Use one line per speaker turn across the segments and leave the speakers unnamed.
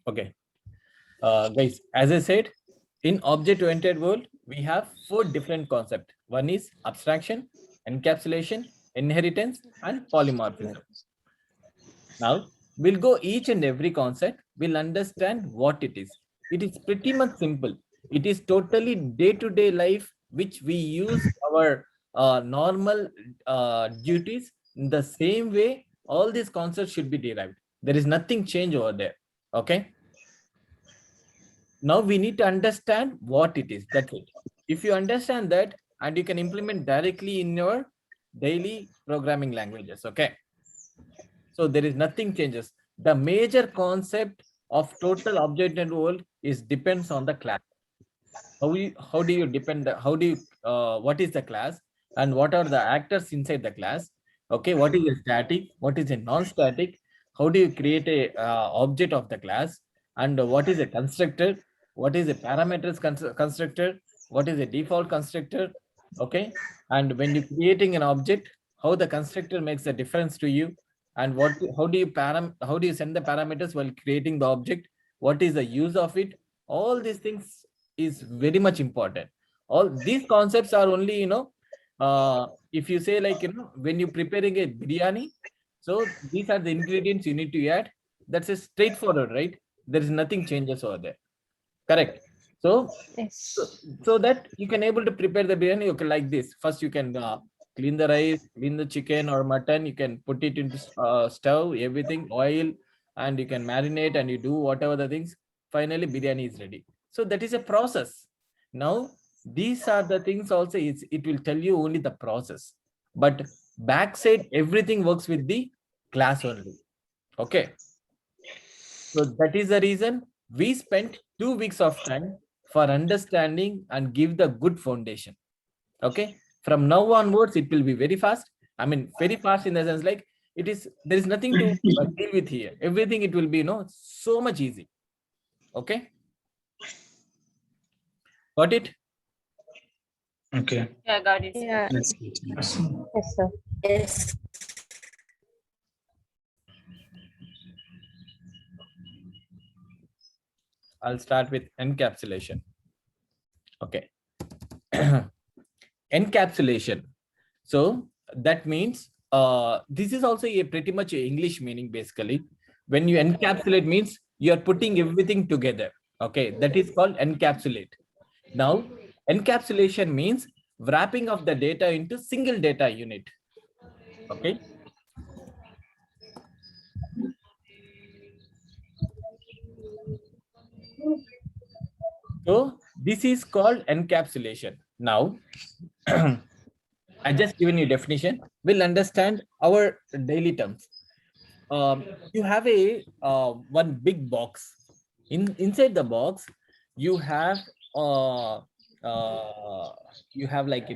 Okay. Guys, as I said, in object-oriented world, we have 4 different concepts. One is abstraction, encapsulation, inheritance, and polymorphism. Now, we'll go each and every concept. We'll understand what it is. It is pretty much simple. It is totally day-to-day life, which we use our normal duties in the same way. All these concepts should be derived. There is nothing change over there. Okay. Now we need to understand what it is. That's it. If you understand that, and you can implement directly in your daily programming languages. Okay. So there is nothing changes. The major concept of total object-oriented world is depends on the class. How do you depend? How do you what is the class and what are the actors inside the class? Okay, what is a static? What is a non-static? How do you create a object of the class? And what is a constructor? What is a parameters constructor? What is a default constructor? Okay, and when you creating an object, how the constructor makes a difference to you, and what how do you send the parameters while creating the object? What is the use of it? All these things is very much important. All these concepts are only, if you say like, when you're preparing a biryani, so these are the ingredients you need to add. That's a straightforward, right? There is nothing changes over there. Correct. So, so,
Yes.
so that you can able to prepare the biryani, you can like this. First, you can clean the rice, clean the chicken or mutton. You can put it into stove, everything, oil, and you can marinate and you do whatever the things. Finally, biryani is ready. So that is a process. Now, these are the things also. It will tell you only the process, but backside everything works with the class only. Okay. So that is the reason we spent 2 weeks of time for understanding and give the good foundation. Okay. From now onwards, it will be very fast. I mean, very fast in the sense like it is, there is nothing to deal with here. Everything it will be, so much easy. Okay. Got it?
Okay.
Yeah, got it. Yeah.
That's it. Yes.
Yes, sir.
Yes.
I'll start with encapsulation. Okay. Encapsulation. So that means this is also a pretty much a English meaning basically. When you encapsulate means you are putting everything together. Okay, that is called encapsulate. Now, encapsulation means wrapping of the data into single data unit. Okay. So this is called encapsulation. Now, I just given you definition. We'll understand our daily terms. You have a one big box. Inside the box, you have uh, you have like,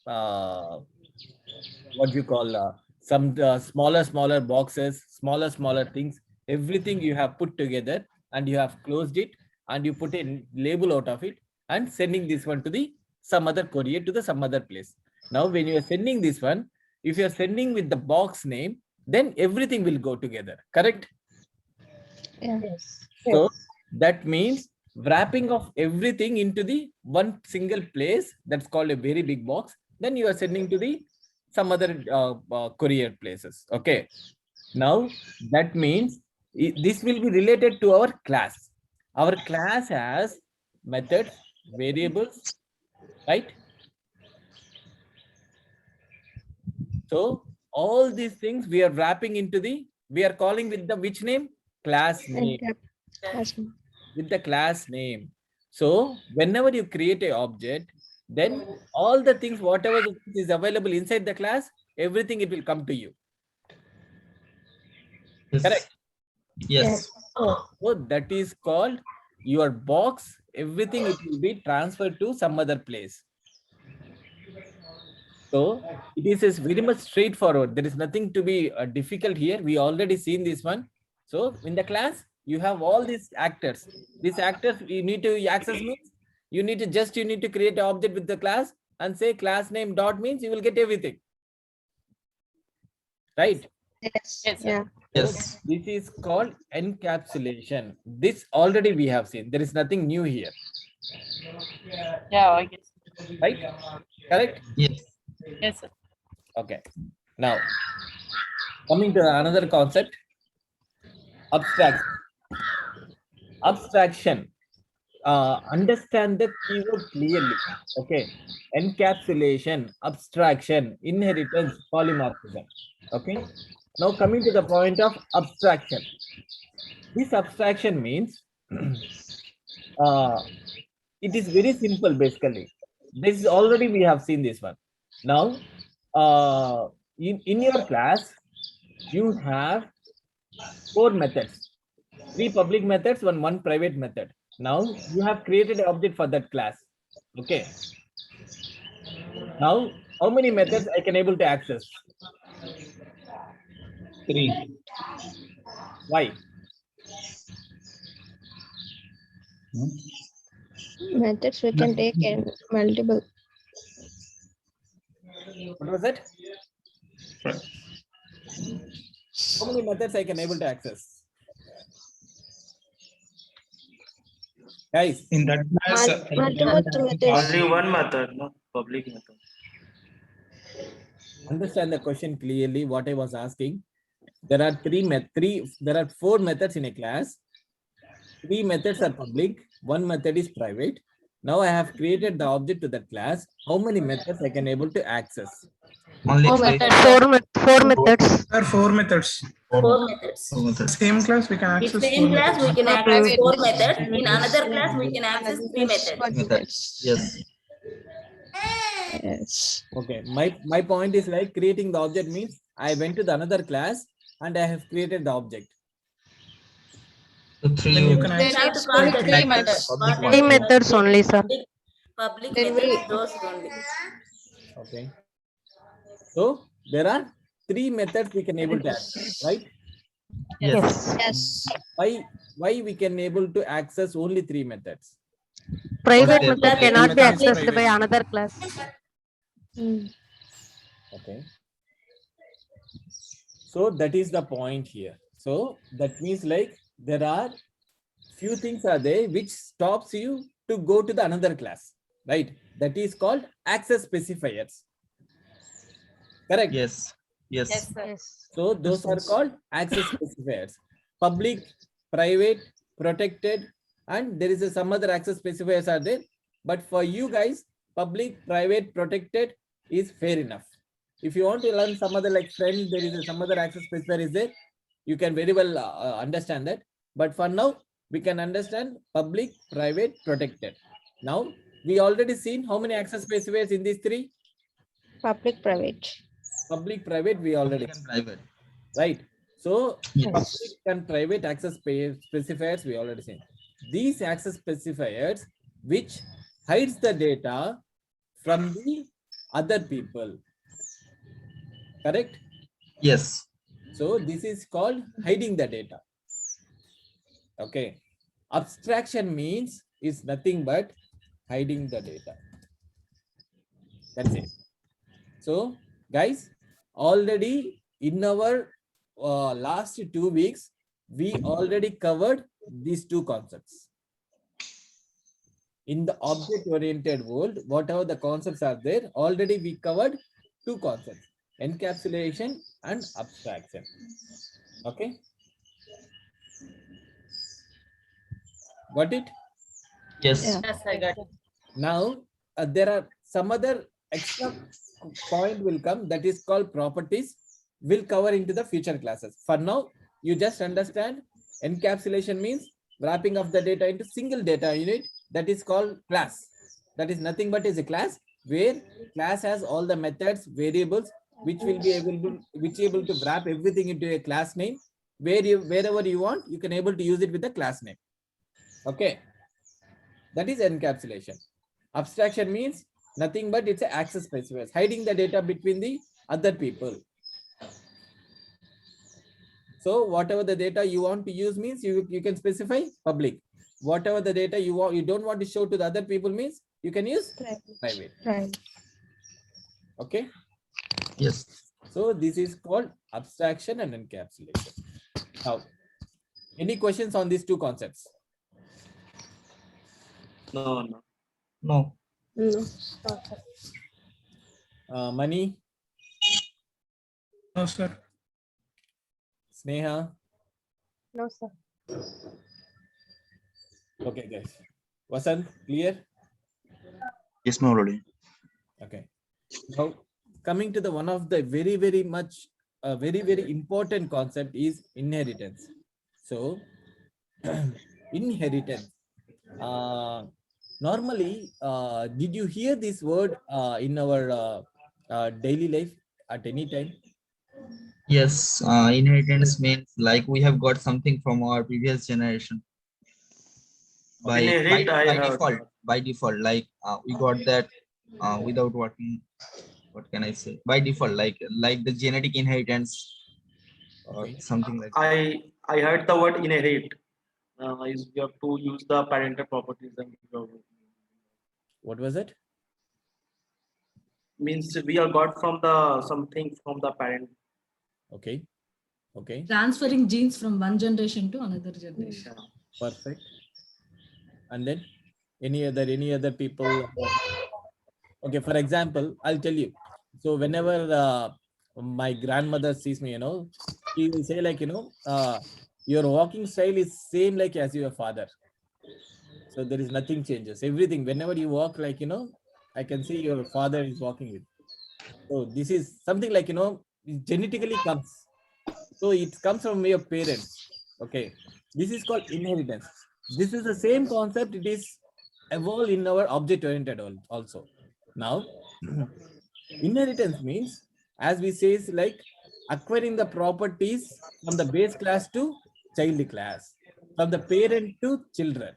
what you call some smaller boxes, smaller things. Everything you have put together and you have closed it and you put a label out of it and sending this one to the some other courier to the some other place. Now, when you are sending this one, if you are sending with the box name, then everything will go together. Correct?
Yes.
So that means wrapping of everything into the one single place, that's called a very big box. Then you are sending to the some other courier places. Okay. Now that means this will be related to our class. Our class has methods, variables, right? So all these things we are wrapping into the, we are calling with the which name? Class name. With the class name. So whenever you create a object, then all the things, whatever is available inside the class, everything it will come to you.
Yes.
Correct?
Yes.
So that is called your box. Everything it will be transferred to some other place. So it is very much straightforward. There is nothing to be difficult here. We already seen this one. So in the class, you have all these actors. These actors you need to access means you need to create an object with the class and say class name dot means you will get everything. Right?
Yes.
Yes, sir.
Yeah.
Yes.
This is called encapsulation. This already we have seen. There is nothing new here,
Yeah, I guess.
right? Correct?
Yes.
Yes, sir.
Okay. Now, coming to another concept, abstract. Abstraction. Understand the keyword clearly. Okay. Encapsulation, abstraction, inheritance, polymorphism. Okay. Now coming to the point of abstraction. This abstraction means it is very simple basically. This is already we have seen this one. Now, in your class, you have 4 methods, 3 public methods, one private method. Now you have created an object for that class. Okay. Now, how many methods I can able to access?
3.
Why?
Methods we can take in multiple.
What was it? How many methods I can able to access? Guys,
In that class,
Multiple methods.
Only one method, no public method.
understand the question clearly. What I was asking. There are there are 4 methods in a class. 3 methods are public, 1 method is private. Now I have created the object to that class. How many methods I can able to access?
only
Four
3.
methods.
Four methods.
There are 4 methods.
Four methods.
Same class we can
In
access
same
4
class, we
methods.
can access
Private
4
methods.
methods. In another class, we can access 3 methods.
Methods. Yes.
Yes.
Okay, my point is like creating the object means I went to the another class and I have created the object.
So 3
Then you can
We have to
access
call the
public
three
methods.
methods.
Three methods only, sir.
Public
Then
methods, those only.
Okay. So there are 3 methods we can able to access, right?
Yes.
Yes.
Why we can able to access only 3 methods?
Private
Okay.
method cannot be
Method is
accessed by
private.
another class.
Mm.
Okay. So that is the point here. So that means like there are few things are there which stops you to go to the another class, right? That is called access specifiers. Correct?
Yes. Yes.
Yes, sir.
So those are called access specifiers. Public, private, protected, and there is some other access specifiers are there. But for you guys, public, private, protected is fair enough. If you want to learn some other like friend, there is some other access specifier is there. You can very well understand that. But for now, we can understand public, private, protected. Now, we already seen how many access specifiers in these 3?
Public, private.
Public, private, we already
Public and private.
right. So
Yes.
public and private access specifiers we already seen. These access specifiers which hides the data from the other people. Correct?
Yes.
So this is called hiding the data. Okay. Abstraction means is nothing but hiding the data. That's it. So guys, already in our last 2 weeks, we already covered these 2 concepts. In the object-oriented world, whatever the concepts are there, already we covered 2 concepts, encapsulation and abstraction. Okay. Got it?
Yes.
Yeah.
Yes, I got it.
Now, there are some other extra point will come that is called properties. Will cover into the future classes. For now, you just understand encapsulation means wrapping of the data into single data unit that is called class. That is nothing but is a class where class has all the methods, variables, which will be able to wrap everything into a class name wherever you want, you can able to use it with the class name. Okay. That is encapsulation. Abstraction means nothing but it's an access specifiers, hiding the data between the other people. So whatever the data you want to use means you can specify public. Whatever the data you don't want to show to the other people means you can use
Private.
private.
Right.
Okay.
Yes.
So this is called abstraction and encapsulation. Now, any questions on these two concepts?
No, no.
No.
No.
Mani,
No, sir.
Sneha.
No, sir.
Okay, guys. Vasant, clear?
Yes, no, already.
Okay. Now, coming to the one of the very much very important concept is inheritance. So, inheritance. Normally, did you hear this word in our daily life at any time?
Yes. Inheritance means like we have got something from our previous generation. By
Inherit, I heard.
default. By default, like we got that without working. What can I say? By default, like the genetic inheritance or
Okay.
something like.
I heard the word inherit. Is you have to use the parental properties and
What was it?
means we are got from the something from the parent.
Okay. Okay.
Transferring genes from one generation to another generation.
Perfect. And then any other people? Okay, for example, I'll tell you. So whenever my grandmother sees me, she will say like, your walking style is same like as your father. So there is nothing changes. Everything, whenever you walk, like, I can see your father is walking with. So this is something like, it genetically comes. So it comes from your parents. Okay. This is called inheritance. This is the same concept. It is evolved in our object-oriented also. Now, inheritance means, as we say, is like acquiring the properties from the base class to child class, from the parent to children.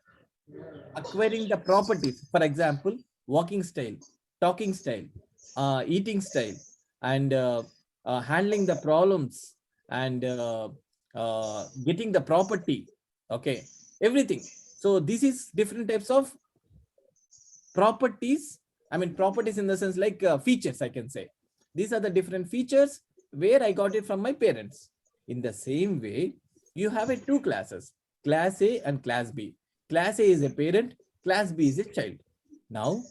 Acquiring the properties, for example, walking style, talking style, eating style, and handling the problems, and getting the property. Okay, everything. So this is different types of properties. I mean, properties in the sense like features, I can say. These are the different features where I got it from my parents. In the same way, you have a two classes, class A and class B. Class A is a parent, class B is a child. Now,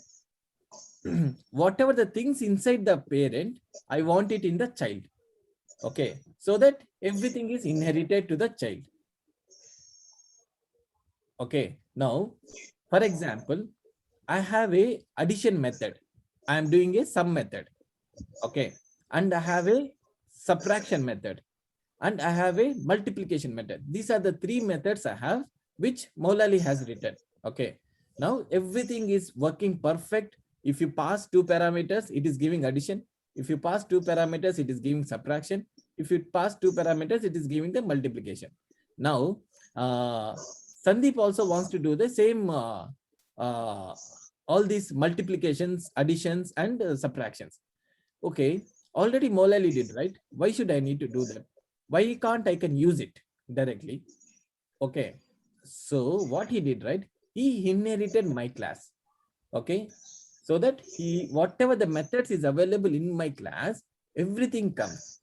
whatever the things inside the parent, I want it in the child. Okay, so that everything is inherited to the child. Okay, now, for example, I have a addition method. I am doing a sum method. Okay, and I have a subtraction method, and I have a multiplication method. These are the three methods I have, which Moulali has written. Okay, now everything is working perfect. If you pass two parameters, it is giving addition. If you pass two parameters, it is giving subtraction. If you pass two parameters, it is giving the multiplication. Now, Sandeep also wants to do the same, all these multiplications, additions, and subtractions. Okay, already Moulali did, right? Why should I need to do that? Why can't I can use it directly? Okay, so what he did, right? He inherited my class. Okay, so that whatever the methods is available in my class, everything comes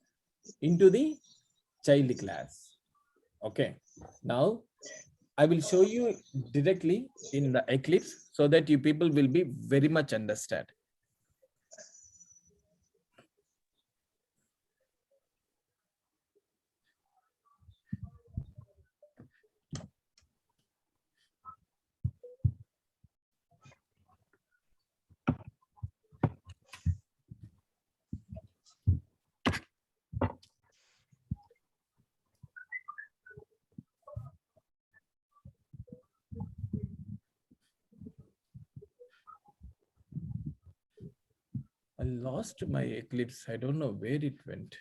into the child class. Okay, now I will show you directly in the Eclipse so that you people will be very much understand. I lost my Eclipse. I don't know where it went.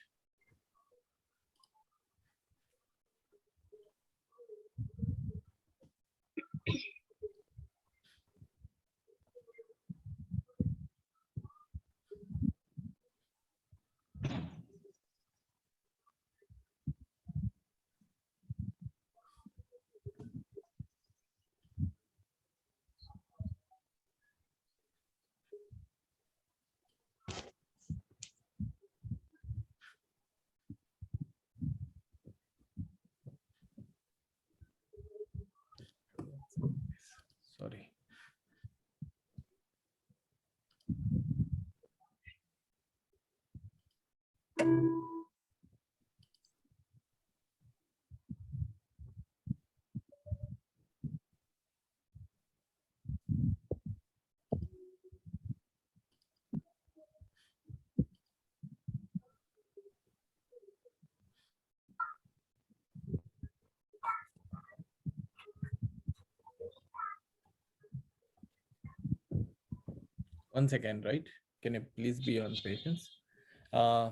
1 second, right? Can you please be on patience? Uh,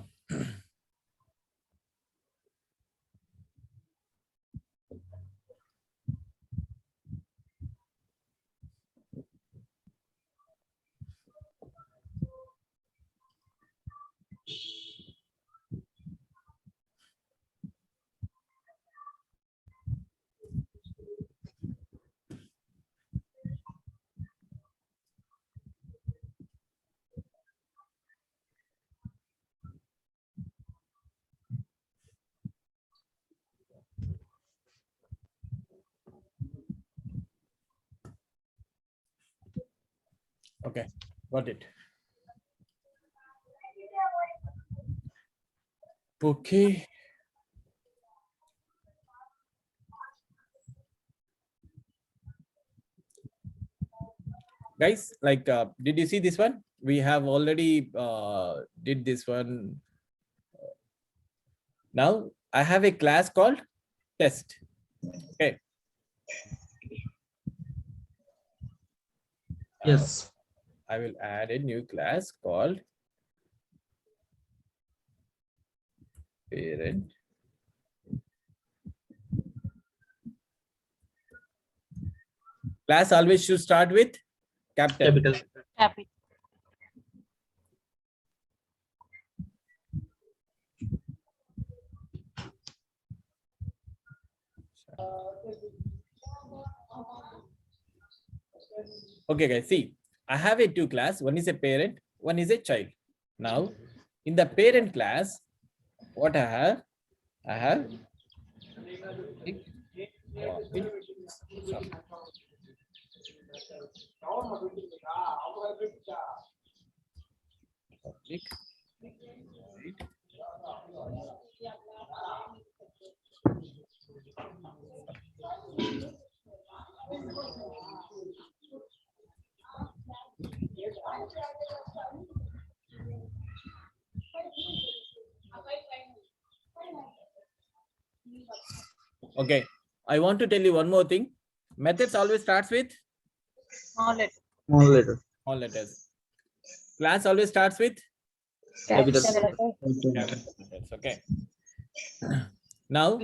okay, got it. Okay. Guys, like, did you see this one? We have already did this one. Now I have a class called test. Okay.
Yes.
I will add a new class called parent. Class always should start with capital.
Capital.
Happy.
Okay, guys, see, I have a two class. One is a parent, one is a child. Now, in the parent class, what I have public, okay. I want to tell you one more thing. Methods always starts with
Small letter.
Small letter.
small letters. Class always starts with
Capital.
capital letters. Okay. Now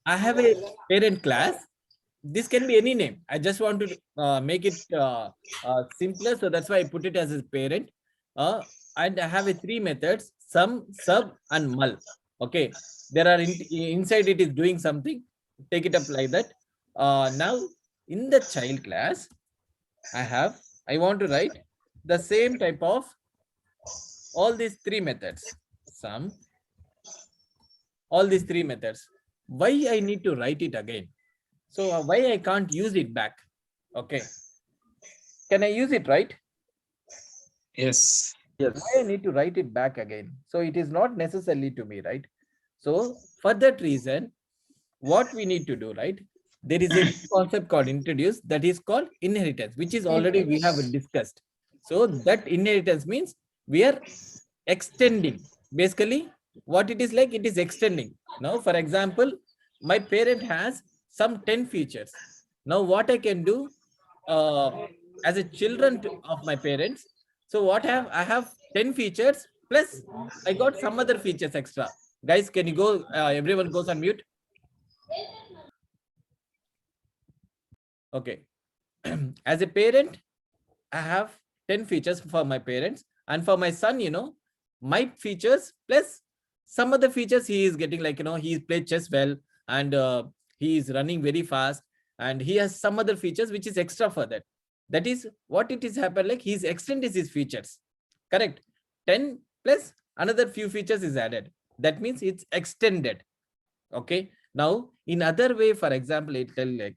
I have a parent class. This can be any name. I just want to make it simpler, so that's why I put it as a parent. And I have a three methods: sum, sub, and mul. Okay, there are inside it is doing something. Take it up like that. Now in the child class, I want to write the same type of all these three methods. Sum, all these three methods. Why I need to write it again? So why I can't use it back? Okay. Can I use it, right?
Yes. Yes.
Why I need to write it back again? So it is not necessarily to me, right? So for that reason, what we need to do, right? There is a concept called introduced that is called inheritance, which is already we have discussed. So that inheritance means we are extending. Basically, what it is like, it is extending. Now, for example, my parent has some 10 features. Now, what I can do as a children of my parents. So what I have 10 features plus I got some other features extra. Guys, can you go? Everyone goes on mute. Okay. As a parent, I have 10 features for my parents, and for my son, my features plus some other features he is getting, like, he plays chess well, and he is running very fast, and he has some other features which is extra for that. That is what it is happened, like he's extended his features. Correct. 10 plus another few features is added. That means it's extended. Okay. Now, in other way, for example, it tell like,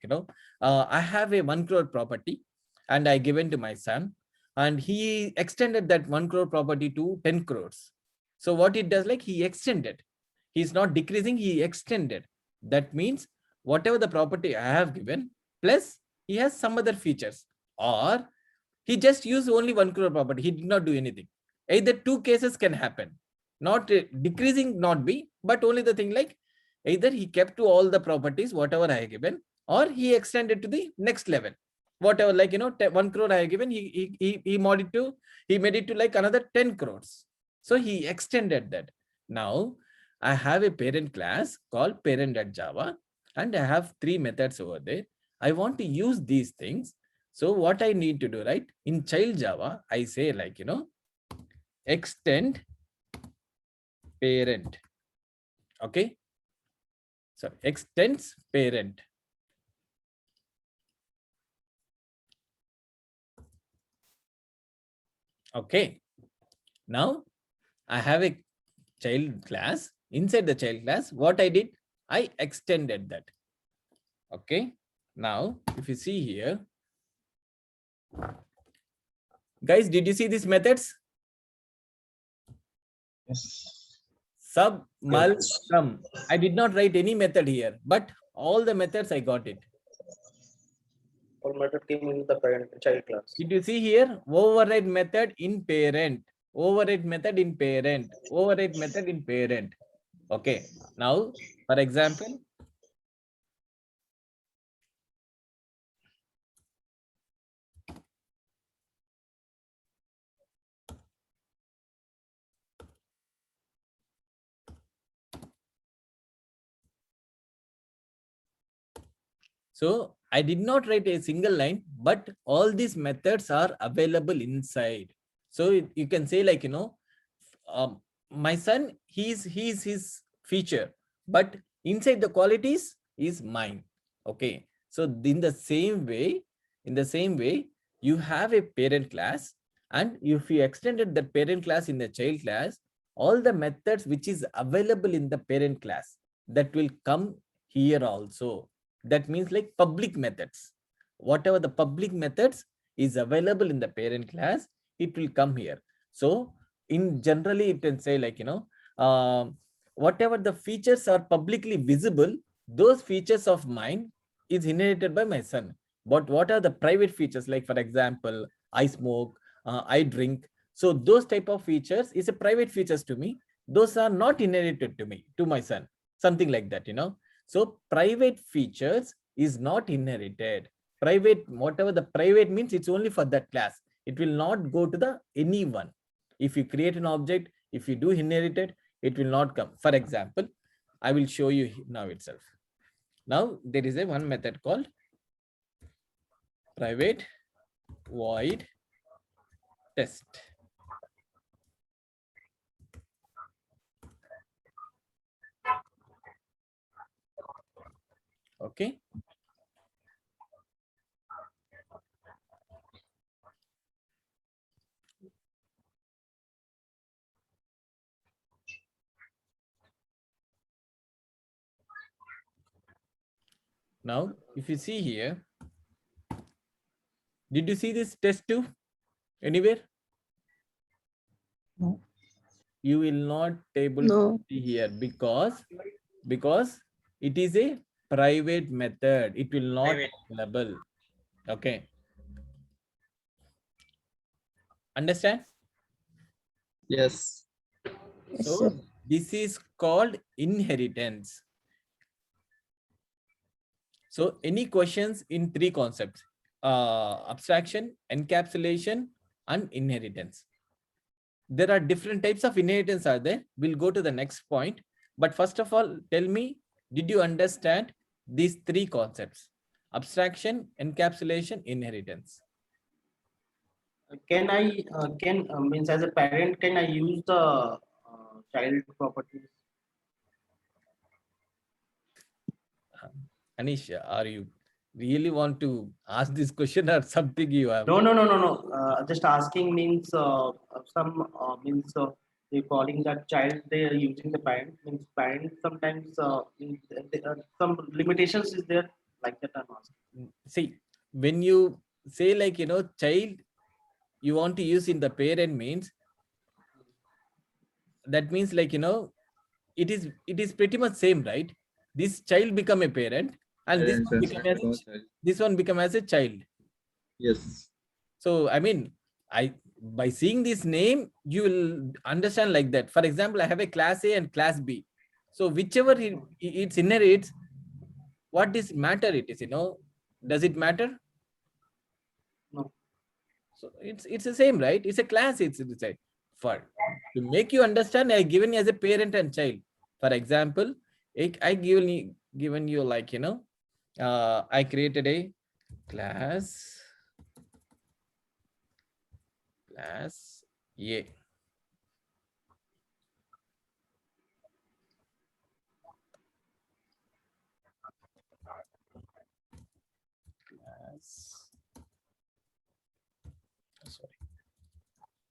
I have a 1 crore property and I given to my son, and he extended that 1 crore property to 10 crores. So what it does, like he extended, he's not decreasing, he extended. That means whatever the property I have given, plus he has some other features, or he just used only 1 crore property. He did not do anything. Either two cases can happen, not decreasing, not be, but only the thing like either he kept to all the properties, whatever I have given, or he extended to the next level. whatever, like, 1 crore I have given, he made it to like another 10 crores. So he extended that. Now I have a parent class called parent.java, and I have 3 methods over there. I want to use these things. So what I need to do, right? In child Java, I say like, extend parent. Okay. So extends parent. Okay. Now I have a child class. Inside the child class, what I did, I extended that. Okay. Now, if you see here, guys, did you see these methods?
Yes.
Sub, mul, sum. I did not write any method here, but all the methods I got it.
All method came in the parent child class.
Did you see here? Override method in parent. Override method in parent. Override method in parent. Okay. Now, for example, so I did not write a single line, but all these methods are available inside. So you can say like, my son, he's his feature, but inside the qualities is mine. Okay. So in the same way, you have a parent class, and if you extended the parent class in the child class, all the methods which is available in the parent class, that will come here also. That means like public methods. Whatever the public methods is available in the parent class, it will come here. So in generally, it can say like, whatever the features are publicly visible, those features of mine is inherited by my son. But what are the private features? Like, for example, I smoke, I drink. So those type of features is a private features to me. Those are not inherited to me, to my son, something like that, So private features is not inherited. Private, whatever the private means, it's only for that class. It will not go to the anyone. If you create an object, if you do inherit it, it will not come. For example, I will show you now itself. Now there is a one method called private void test. Okay. Now, if you see here, did you see this test 2 anywhere?
No.
You will not able
No.
to see here because it is a private method. It will not be available. Okay. Understand?
Yes.
Yes,
So
sir.
this is called inheritance. So any questions in 3 concepts, abstraction, encapsulation, and inheritance. There are different types of inheritance are there. We'll go to the next point. But first of all, tell me, did you understand these 3 concepts? Abstraction, encapsulation, inheritance.
Can I means as a parent, can I use the child properties?
Anish, are you really want to ask this question or something you have?
No. Just asking means some means they calling that child, they are using the parent, means parent sometimes means, some limitations is there, like that I'm asking.
See, when you say like, child, you want to use in the parent means, that means like, it is pretty much same, right? This child become a parent, and this one become as a child.
Yes.
So I mean, by seeing this name, you will understand like that. For example, I have a class A and class B. So whichever it inherits, what is matter it is, does it matter?
No.
So it's the same, right? It's a class. It's a for to make you understand. I given you as a parent and child. For example, I given you like I created a class A.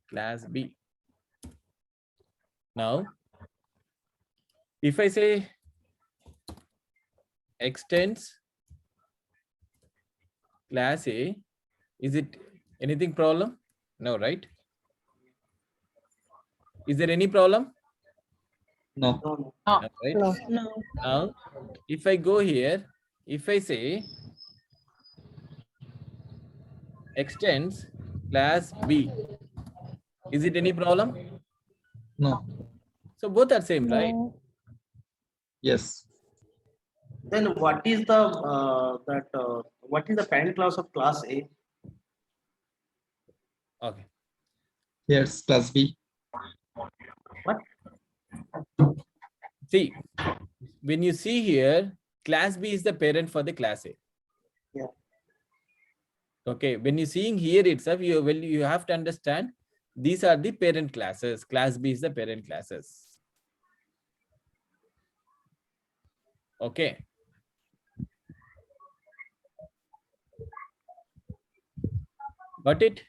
Class B. Now, if I say extends class A, is it anything problem? No, right? Is there any problem?
No.
No.
No, right?
No. No.
Now, if I go here, if I say extends class B, is it any problem?
No.
So both are same, right?
No.
Yes.
Then what is the what is the parent class of class A?
Okay.
Here's class B.
What?
See, when you see here, class B is the parent for the class A.
Yeah.
Okay, when you're seeing here itself, you have to understand these are the parent classes. Class B is the parent classes. Okay. Got it?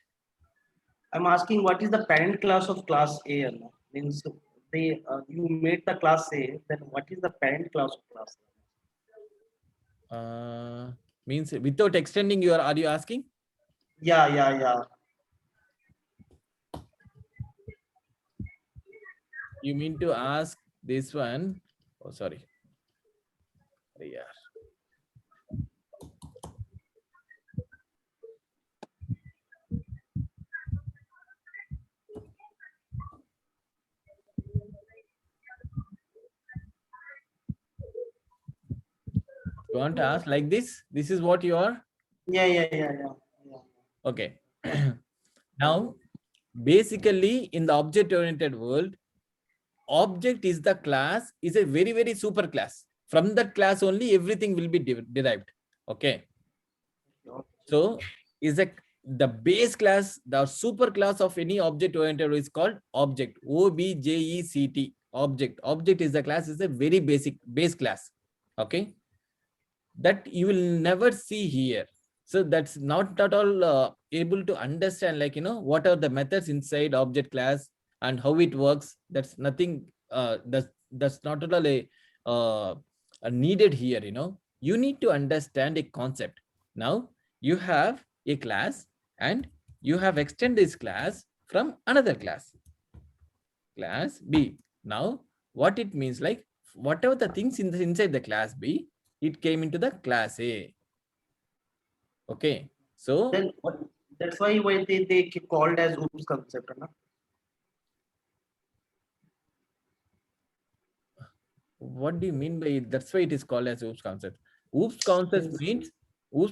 I'm asking what is the parent class of class A? Anna? Means they you made the class A, then what is the parent class of class A?
Means without extending are you asking?
Yeah.
You mean to ask this one? Oh, sorry. Yeah. You want to ask like this? This is what you are?
Yeah.
Okay. Now, basically in the object-oriented world, object is the class, is a very, very super class. From that class only everything will be derived. Okay. So is the base class, the super class of any object-oriented is called object. OBJECT. Object. Object is the class, is a very basic base class. Okay. That you will never see here. So that's not at all able to understand, like, what are the methods inside object class and how it works. That's nothing, that's not at all needed here, You need to understand a concept. Now, you have a class and you have extended this class from another class, class B. Now, what it means, like, whatever the things inside the class B, it came into the class A. Okay, so
Then that's why they keep called as OOPS concept, Anna?
what do you mean by it? That's why it is called as OOPS concept. OOPS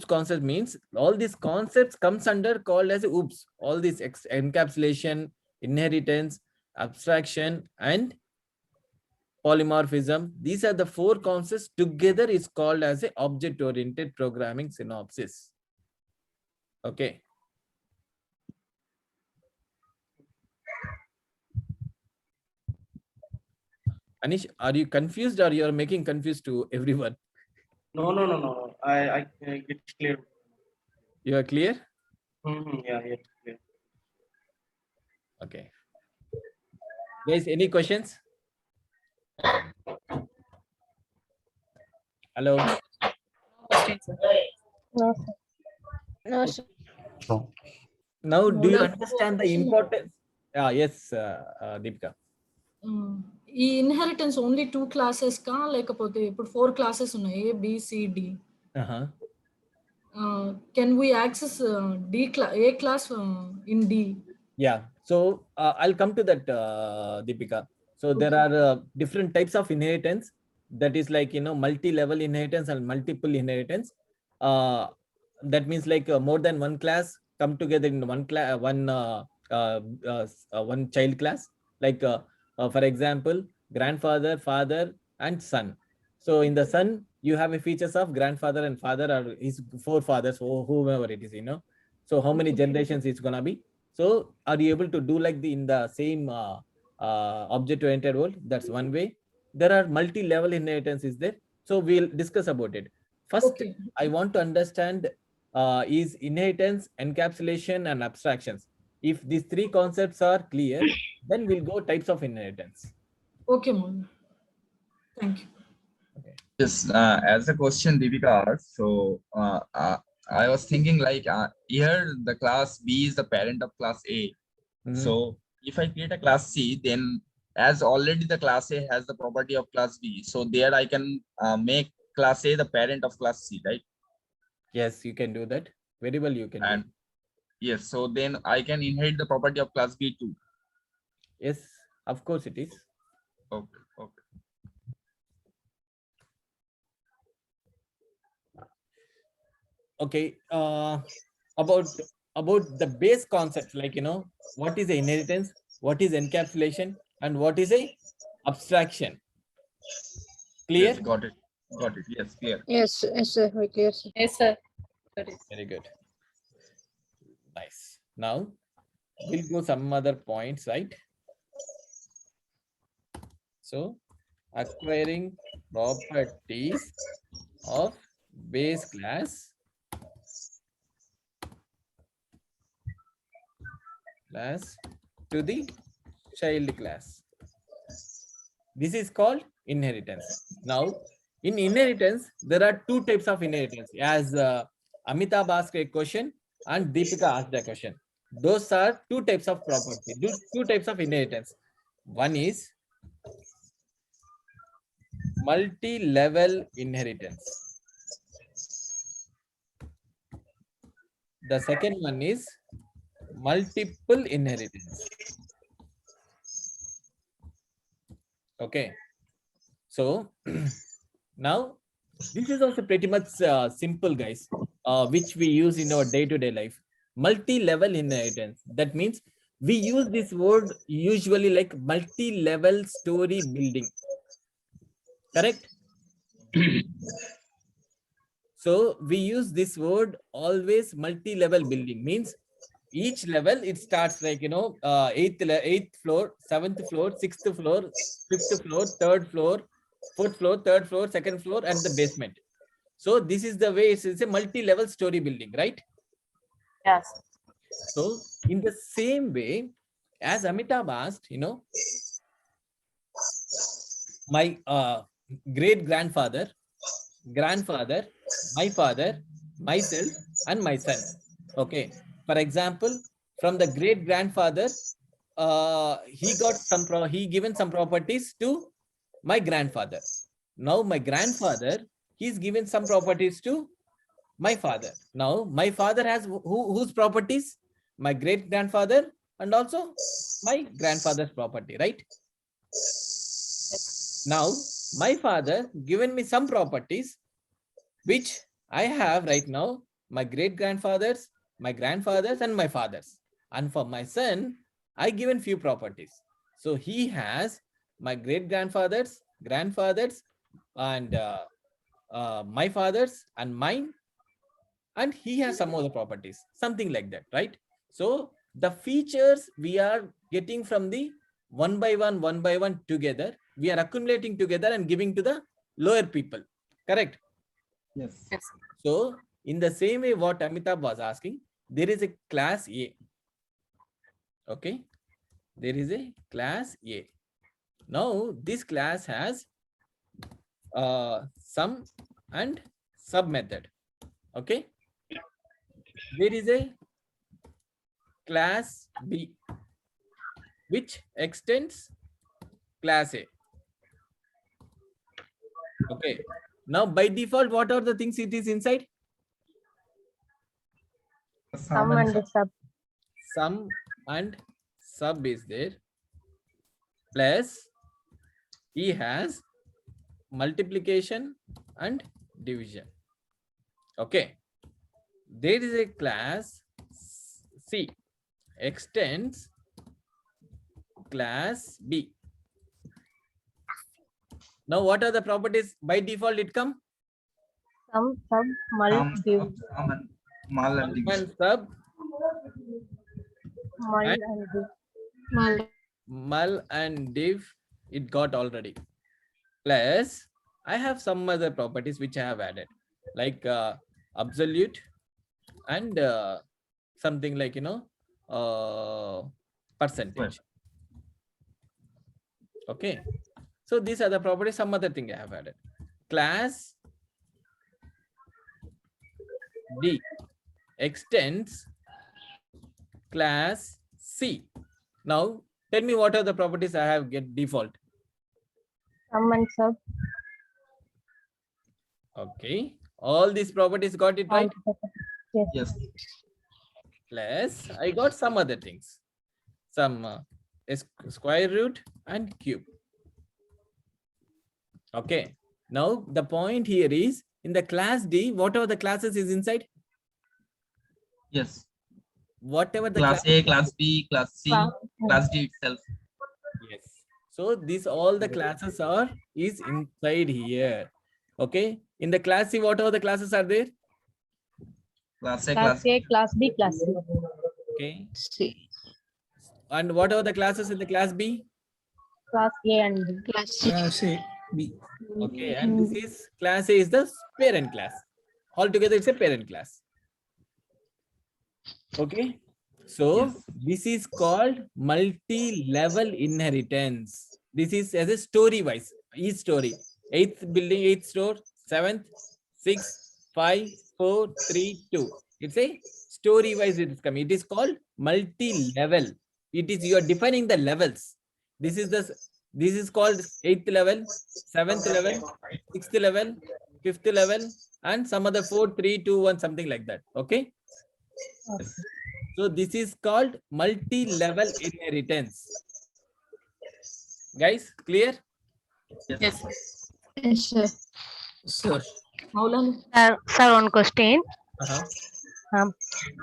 concept means all these concepts comes under called as OOPS. All this encapsulation, inheritance, abstraction, and polymorphism. These are the four concepts together is called as a object-oriented programming synopsis. Okay. Anish, are you confused or you are making confused to everyone?
No. I it's clear.
You are clear?
Yeah, clear.
Okay. Guys, any questions? Hello.
No. No, sir.
Now, do you
No.
understand the importance? Yes, Deepika.
ఈ inheritance only 2 classes కా లేకపోతే ఇప్పుడు 4 classes ఉన్నాయి A B C D can we access A class in D?
Yeah, so I'll come to that, Deepika. So there are different types of inheritance. That is like, multi-level inheritance and multiple inheritance. That means like more than one class come together in one class, one child class. Like for example, grandfather, father, and son. So in the son, you have a features of grandfather and father, or his forefathers, or whomever it is, you know. So how many generations it's gonna be? So are you able to do like the in the same object-oriented world? That's one way. There are multi-level inheritance is there. So we'll discuss about it. First,
Okay.
I want to understand is inheritance, encapsulation, and abstractions. If these three concepts are clear, then we'll go types of inheritance.
Okay, Monu. Thank you.
Yes, as a question, Deepika asked, so I was thinking like here the class B is the parent of class A.
Mhm.
So if I create a class C, then as already the class A has the property of class B, so there I can make class A the parent of class C, right?
Yes, you can do that. Very well, you can do.
And yes, so then I can inherit the property of class B too.
Yes, of course it is.
Okay, okay.
Okay, about the base concepts, like, you know, what is a inheritance, what is encapsulation, and what is a abstraction. Clear?
Yes, got it. Got it. Yes, clear.
Yes, sir. Very clear, sir.
Yes, sir.
Very good. Nice. Now we'll go some other points, right? So acquiring properties of base class to the child class. This is called inheritance. Now, in inheritance, there are two types of inheritance. As Amitabh asked a question and Deepika asked a question. Those are two types of property, two types of inheritance. One is multi-level inheritance. The second one is multiple inheritance. Okay. So now this is also pretty much simple, guys, which we use in our day-to-day life. Multi-level inheritance. That means we use this word usually like multi-level story building. Correct? So we use this word always. Multi-level building means each level it starts like, you know, eighth floor, seventh floor, sixth floor, fifth floor, third floor, fourth floor, third floor, second floor, and the basement. So this is the way it's a multi-level story building, right?
Yes.
So in the same way, as Amitabh asked, you know, my great grandfather, my father, myself, and my son. Okay. For example, from the great grandfather, he given some properties to my grandfather. Now my grandfather, he's given some properties to my father. Now my father has whose properties? My great grandfather and also my grandfather's property, right? Now my father given me some properties which I have right now, my great grandfathers, my grandfathers, and my fathers. And for my son, I given few properties. So he has my great grandfathers, grandfathers, and my fathers and mine, and he has some other properties, something like that, right? So the features we are getting from the one by one together, we are accumulating together and giving to the lower people, correct?
Yes.
Yes.
So in the same way what Amitabh was asking, there is a class A. Okay, there is a class A. Now this class has sum and sub method. Okay, there is a class B which extends class A. Okay, now by default, what are the things it is inside?
Sum and sub.
Sum and sub is there, plus he has multiplication and division. Okay, there is a class C extends class B. Now, what are the properties by default? It come
Sum, sub, mul, div,
Sum and mul and
sum
division.
and sub,
mul
and
and div.
mul and div. It got already. Plus, I have some other properties which I have added, like absolute and something like percentage. Okay, so these are the properties. Some other thing I have added. Class D extends class C. Now tell me what are the properties I have get default.
Sum and sub.
Okay, all these properties got it right.
Yes.
Yes.
Plus I got some other things, some square root and cube. Okay, now the point here is in the class D, whatever the classes is inside,
Yes.
whatever the
Class A, class B, class C, class D itself.
yes. So these all the classes are is inside here. Okay, in the class C, whatever the classes are there.
Class A,
Class
class
A, class B, class C.
Okay,
C.
and whatever the classes in the class B.
Class A and B.
C, B.
Okay, and this is class A is the parent class. Altogether, it's a parent class. Okay, so
Yes.
this is called multi-level inheritance. This is as a story wise, each story. 8th building, 8th store, 7th, 6, 5, 4, 3, 2. It's a story wise it is coming. It is called multi-level. It is you are defining the levels. This is called 8th level, 7th level, 6th level, 5th level, and some other 4, 3, 2, 1, something like that. Okay. So this is called multi-level inheritance. Guys, clear?
Yes.
Yes, sir.
Sir.
Maulana,
Sir, one question.
Uh-huh.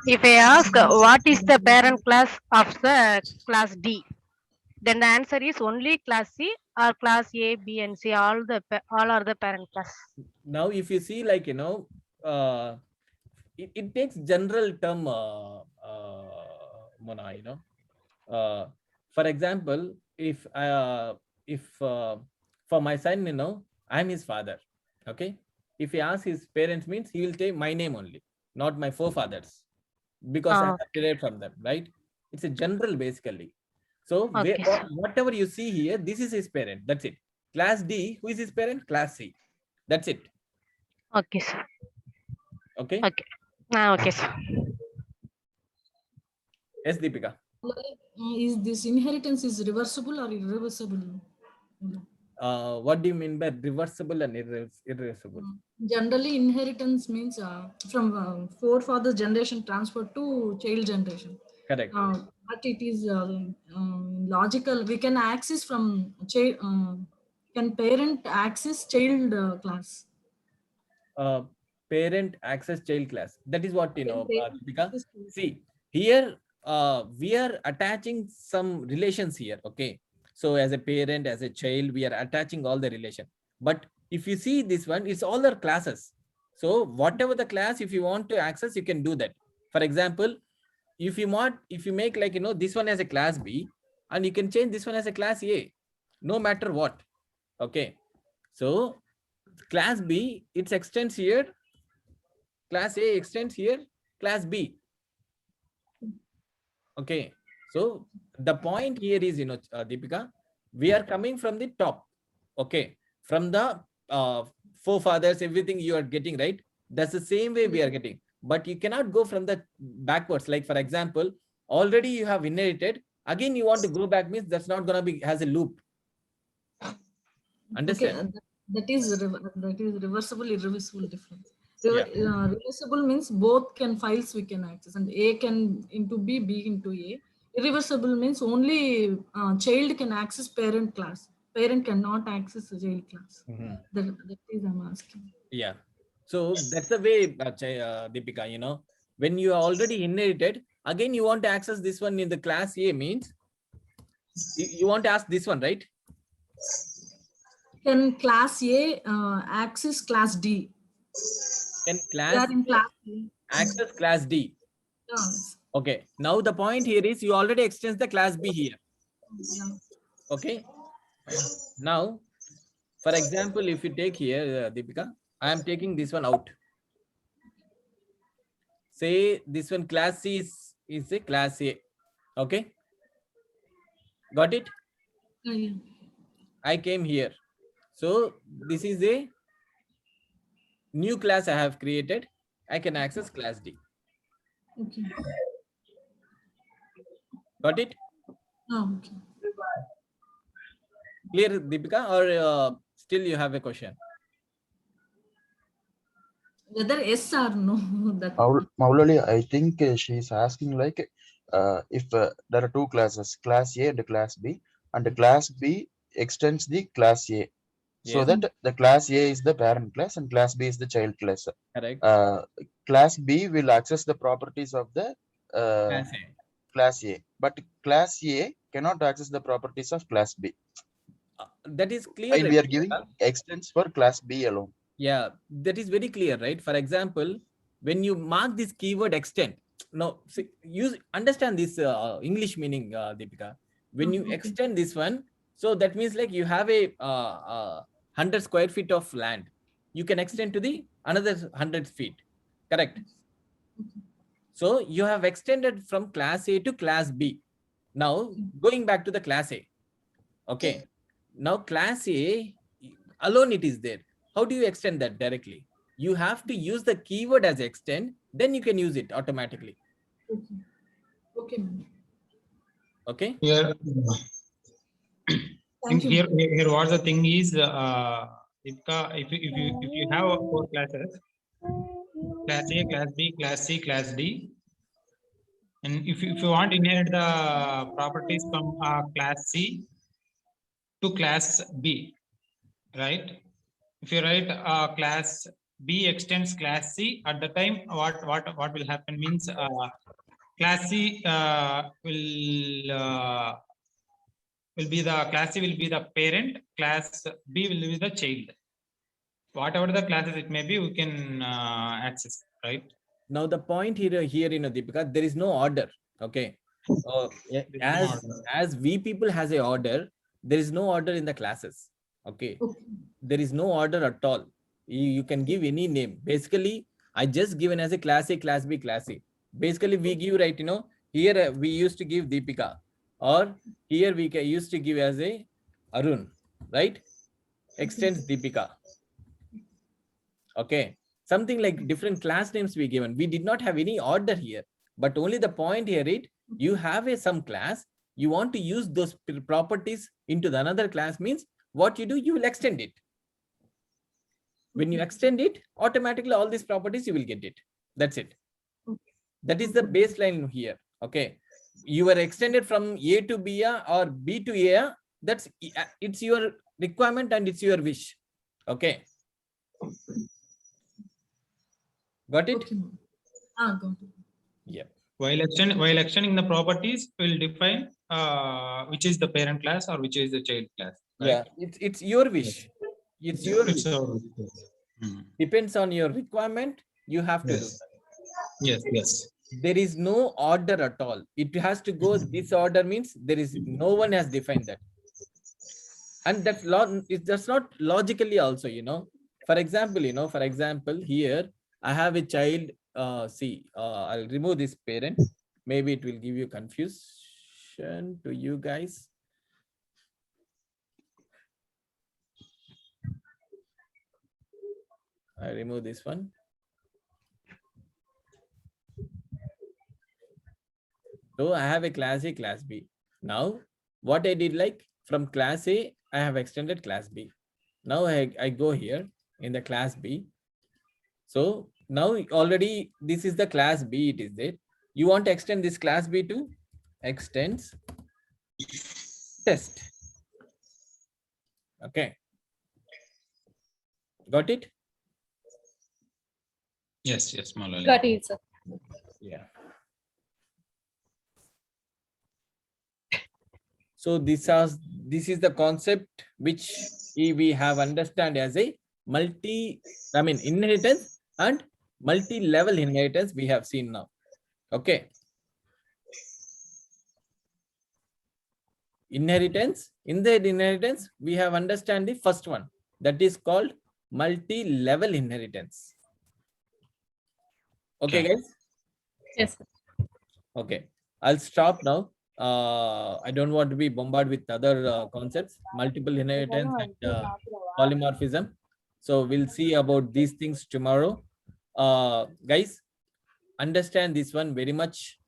If I ask what is the parent class of the class D, then the answer is only class C or class A, B, and C. All are the parent class.
Now, if you see, like it takes general term, Mona. For example, if for my son, I'm his father. Okay, if he asks his parents, means he will take my name only, not my forefathers, because I
Ah.
have derived from them, right? It's a general basically. So
Okay, sir.
whatever you see here, this is his parent. That's it. Class D, who is his parent? Class C. That's it.
Okay, sir.
Okay.
Okay. Okay, sir.
Yes, Deepika.
is this inheritance is reversible or irreversible?
What do you mean by reversible and irreversible?
Generally, inheritance means from forefather generation transferred to child generation.
Correct.
But it is logical. We can access from child. Can parent access child class?
Parent access child class. That is what
Parent
Deepika.
access child.
See here, we are attaching some relations here. Okay, so as a parent, as a child, we are attaching all the relation. But if you see this one, it's all the classes. So whatever the class, if you want to access, you can do that. For example, if you make like this one as a class B, and you can change this one as a class A, no matter what. Okay, so class B, it extends here. Class A extends here, class B. Okay, so the point here is, Deepika, we are coming from the top. Okay, from the forefathers, everything you are getting, right? That's the same way we are getting. But you cannot go from the backwards. Like, for example, already you have inherited. Again, you want to go back, means that's not going to be has a loop. Understand?
Okay, that is reversible, irreversible difference.
Yeah.
Reversible means both can files we can access, and A can into B, B into A. Irreversible means only child can access parent class. Parent cannot access the child class. That is I'm asking.
Yeah. So that's the way, Deepika, when you are already inherited, Again, you want to access this one in the class A means you want to ask this one, right?
Can class A access class D?
Can
They
class
are in class A.
access class D?
Yes.
Okay. Now the point here is you already extend the class B here.
Yeah.
Okay. Now, for example, if you take here, Deepika, I am taking this one out. Say this one class C is a class A. Okay. Got it?
Yeah.
I came here. So this is a new class I have created. I can access class D.
Okay.
Got it?
Oh, okay.
Clear, Deepika, or still you have a question?
Whether yes or no, that
Maulali, I think she's asking like if there are two classes, class A and class B, and the class B extends the class A, so
Yes.
that the class A is the parent class and class B is the child class.
Correct.
Class B will access the properties of the
Class A.
class A, but class A cannot access the properties of class B.
That is clear.
While we are
Deepika.
giving extents for class B alone.
Yeah, that is very clear, right? For example, when you mark this keyword extend, no, see, use understand this English meaning, Deepika. When you
okay.
extend this one, so that means like you have a 100 square feet of land. You can extend to the another 100 feet, correct? So you have extended from class A to class B. Now going back to the class A. Okay. Now class A alone it is there. How do you extend that directly? You have to use the keyword as extend, then you can use it automatically.
Okay. Okay. ma'am.
Okay.
Here,
Thank you.
here what the thing is, if you have four classes, class A, class B, class C, class D, and if you want to inherit the properties from class C to class B, right? If you write class B extends class C, at the time what will happen means class C will be the class C will be the parent, class B will be the child. Whatever the classes it may be, we can access, right?
Now the point here, Deepika, there is no order. Okay. As we people has a order, there is no order in the classes. Okay. There is no order at all. You can give any name. Basically, I just given as a class A, class B, class C. Basically, we give, right, here we used to give Deepika, or here we used to give as a Arun, right? Extends Deepika. Okay. Something like different class names we given. We did not have any order here, but only the point here is you have some class, you want to use those properties into the another class means what you do, you will extend it. When you extend it, automatically all these properties you will get it. That's it. That is the baseline here. Okay. You are extended from A to B or B to A. That's it's your requirement and it's your wish. Okay. Got it?
Okay. Got it.
Yeah.
While extending the properties, will define which is the parent class or which is the child class. Right?
Yeah, it's your wish. It's your wish. Depends on your requirement. You have to do that.
Yes.
There is no order at all. It has to go this order means there is no one has defined that. And that's not logically also, For example, here I have a child. See, I'll remove this parent. Maybe it will give you confusion to you guys. I remove this one. So I have a class A, class B. Now, what I did, like from class A, I have extended class B. Now I go here in the class B. So now already this is the class B, it is there. You want to extend this class B to extends test. Okay. Got it?
Yes, Maulali.
Got it, sir.
Yeah. So this is the concept which we have understand as a inheritance and multi-level inheritance we have seen now. Okay. Inheritance. In the inheritance, we have understand the first one, that is called multi-level inheritance. Okay, guys.
Yes.
Okay, I'll stop now. I don't want to be bombarded with other concepts, multiple inheritance and polymorphism. So we'll see about these things tomorrow. Guys, understand this one very much.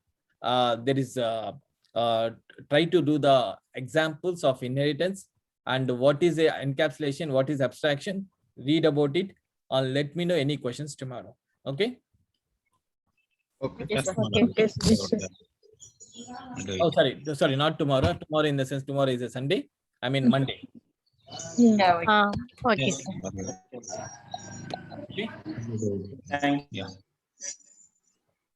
There is try to do the examples of inheritance and what is a encapsulation, what is abstraction. Read about it and let me know any questions tomorrow. Okay.
Okay.
Yes, sir.
Okay. Yes, sir.
Oh, sorry, not tomorrow. Tomorrow, in the sense, tomorrow is a Sunday. I mean Monday.
Yeah.
Yeah.
Okay.
Yes.
Okay.
Thank
Yeah.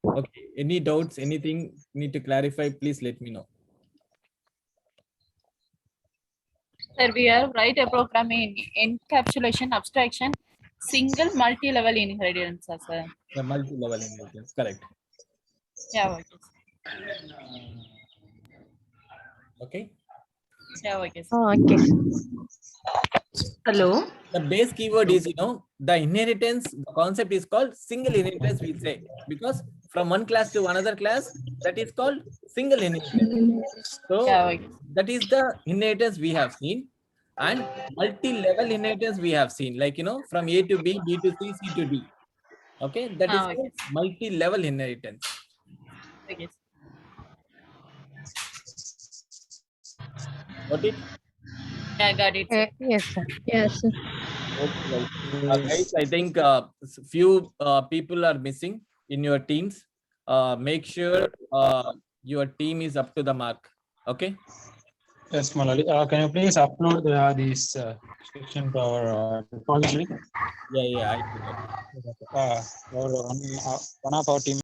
Okay. Any doubts? Anything need to clarify? Please let me know.
Sir, we have write a program in encapsulation, abstraction, single multi-level inheritance, sir.
The multi-level inheritance. Correct.
Yeah, okay.
Okay.
Yeah, okay.
Okay.
Hello.
The base keyword is, the inheritance, the concept is called single inheritance, we say, because from one class to another class, that is called single inheritance. So
Yeah, okay.
that is the inheritance we have seen, and multi-level inheritance we have seen, like, from A to B, B to C, C to D. Okay, that is
Okay.
called multi-level inheritance.
Okay.
Got it?
Yeah, got it. Sir.
Yes, sir.
Yes, sir.
Okay, guys, I think few people are missing in your teams. Make sure your team is up to the mark. Okay.
Yes, Malali. Can you please upload this section to our repository?
Yeah, I do that.
One of our team